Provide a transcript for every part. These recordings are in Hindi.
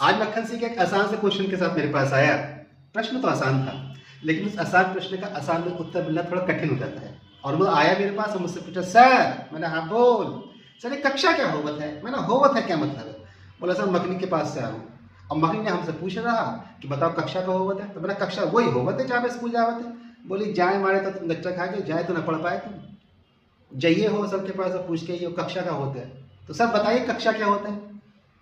आज मक्खन सिंह एक आसान से क्वेश्चन के साथ मेरे पास आया। प्रश्न तो आसान था, लेकिन उस आसान प्रश्न का आसान में उत्तर मिलना थोड़ा कठिन हो जाता है। और वो आया मेरे पास और मुझसे पूछा, सर। मैंने हाँ बोल। सर ये कक्षा क्या होवत है? मैंने होवत है क्या मतलब है? बोला सर मखनी के पास से आया हूँ। अब मखनी ने हमसे पूछ रहा कि बताओ कक्षा का होवत है। तो मैंने कक्षा वही होवत है जहाँ पे स्कूल जावत है। बोली जाए मारे तो तुम गच्चा खा के जाए तो न पढ़ पाए तुम। जाइए हो सबके पास पूछ के ये कक्षा का होता है। तो सर बताइए कक्षा क्या होता है?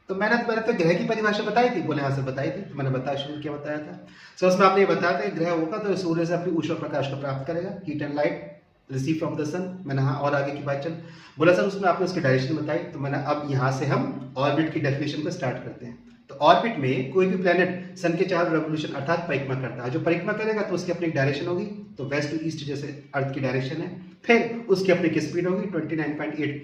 तो मैंने तो ग्रह की परिभाषा बताई थी। बोले हाँ सर बताई थी। तो मैंने बताया शुरू किया, बताया था सर। उसमें आपने ये बताया था ग्रह होगा तो सूर्य से अपनी ऊष्मा प्रकाश को प्राप्त करेगा, heat and light receive from the sun. मैंने हाँ और आगे की बात चल। बोला सर उसमें आपने उसकी डायरेक्शन बताई। तो मैंने अब यहाँ से हम ऑर्बिट की डेफिनेशन को स्टार्ट करते हैं। तो ऑर्बिट में कोई भी प्लेनेट सन के चारों रेवोल्यूशन अर्थात परिक्रमा करता है। जो परिक्रमा करेगा तो उसकी अपनी डायरेक्शन होगी, तो वेस्ट टू ईस्ट जैसे अर्थ की डायरेक्शन है। फिर उसकी अपनी स्पीड होगी 29.8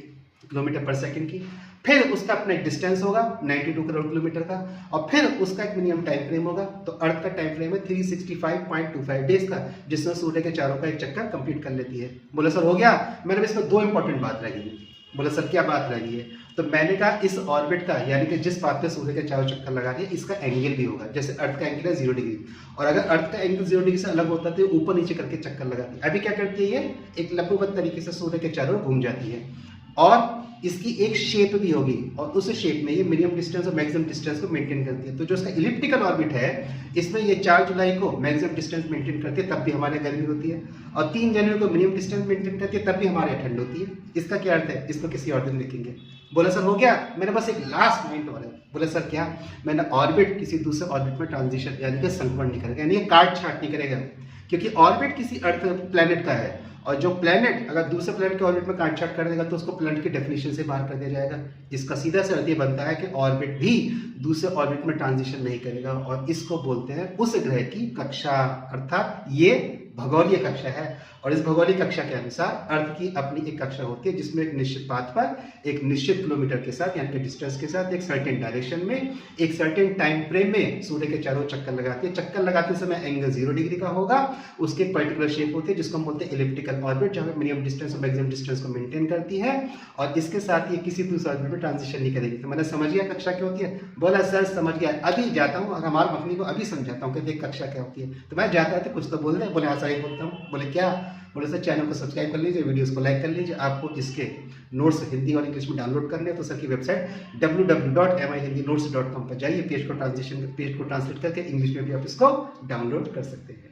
किलोमीटर पर सेकंड की। फिर उसका अपना एक डिस्टेंस होगा 92 करोड़ किलोमीटर का। और फिर उसका एक मिनिमम टाइम फ्रेम होगा। तो अर्थ का टाइम फ्रेम है 365.25 डेज का, जिसमें सूर्य के चारों का एक चक्कर कंप्लीट कर लेती है। बोले सर हो गया? मैंने इसमें दो इंपॉर्टेंट बात रह गई। बोले सर क्या बात रह गई है? तो मैंने कहा इस ऑर्बिट का यानी कि जिस पाथ पे सूर्य के चारों चक्कर लगा रही है इसका एंगल भी होगा। जैसे अर्थ का एंगल है 0 डिग्री, और अगर अर्थ का एंगल 0 डिग्री से अलग होता तो ऊपर नीचे करके चक्कर लगाती है। अभी क्या करती है? ये एक लंबवत तरीके से सूर्य के चारों घूम जाती है और इसकी एक शेप भी होगी, और उस शेप में ये मिनिमम डिस्टेंस और मैक्सिमम डिस्टेंस को मेंटेन करती है। तो जो इसका इलिप्टिकल ऑर्बिट है इसमें ये 4 जुलाई को मैक्सिमम डिस्टेंस मेंटेन करती है, तब भी हमारे गर्मी होती है, और 3 जनवरी को मिनिमम डिस्टेंस मेंटेन करती है, तब भी हमारे ठंड होती है। इसका क्या अर्थ है? इसको किसी और दिन देखेंगे। बोला सर हो गया? मैंने बस एक लास्ट पॉइंट और है। बोले सर क्या? मैंने ऑर्बिट किसी दूसरे ऑर्बिट में ट्रांजिशन यानी कि संक्रमण नहीं करेगा, यानी काट छाट नहीं करेगा, क्योंकि ऑर्बिट किसी अर्थ प्लेनेट का है, और जो प्लेनेट अगर दूसरे प्लेनेट के ऑर्बिट में काटछाट कर देगा तो उसको प्लेनेट की डेफिनेशन से बाहर कर दिया जाएगा। इसका सीधा सा अर्थ ये बनता है कि ऑर्बिट भी दूसरे ऑर्बिट में ट्रांजिशन नहीं करेगा, और इसको बोलते हैं उस ग्रह की कक्षा, अर्थात ये भौगोलिक कक्षा है। और इस भौगोलिक कक्षा के अनुसार अर्थ की अपनी एक कक्षा होती है, जिसमें एक निश्चित पाथ पर एक निश्चित किलोमीटर के साथ यानी कि डिस्टेंस के साथ एक सर्टेन डायरेक्शन में एक सर्टेन टाइम फ्रेम में सूर्य के चारों चक्कर लगाती है। चक्कर लगाते समय एंगल 0 डिग्री का होगा, उसके पर्टिकुलर शेप होती है जिसको हम बोलते हैं इलिप्टिकल ऑर्बिट, जहां मिनिमम डिस्टेंस और मैक्सिमम डिस्टेंस को मेंटेन करती है, और इसके साथ ये किसी दूसरे ऑर्बिट में ट्रांजिशन नहीं करेगी। तो मैंने समझ गया कक्षा क्या होती है? बोला सर समझ गया, अभी जाता हूँ और हमारे मखनी को अभी समझाता हूँ कि देख कक्षा क्या होती है। तो मैं जाता है कुछ तो बोल दे। बोले हाँ सही बोलता हूँ। बोले क्या? बोले सर चैनल को सब्सक्राइब कर लीजिए, वीडियोस को लाइक कर लीजिए। आपको इसके नोट्स हिंदी और इंग्लिश में डाउनलोड करने हैं तो सर की वेबसाइट www.mihindinotes.com पर जाइए, पेज को ट्रांसलेट करके इंग्लिश में भी आप इसको डाउनलोड कर सकते हैं।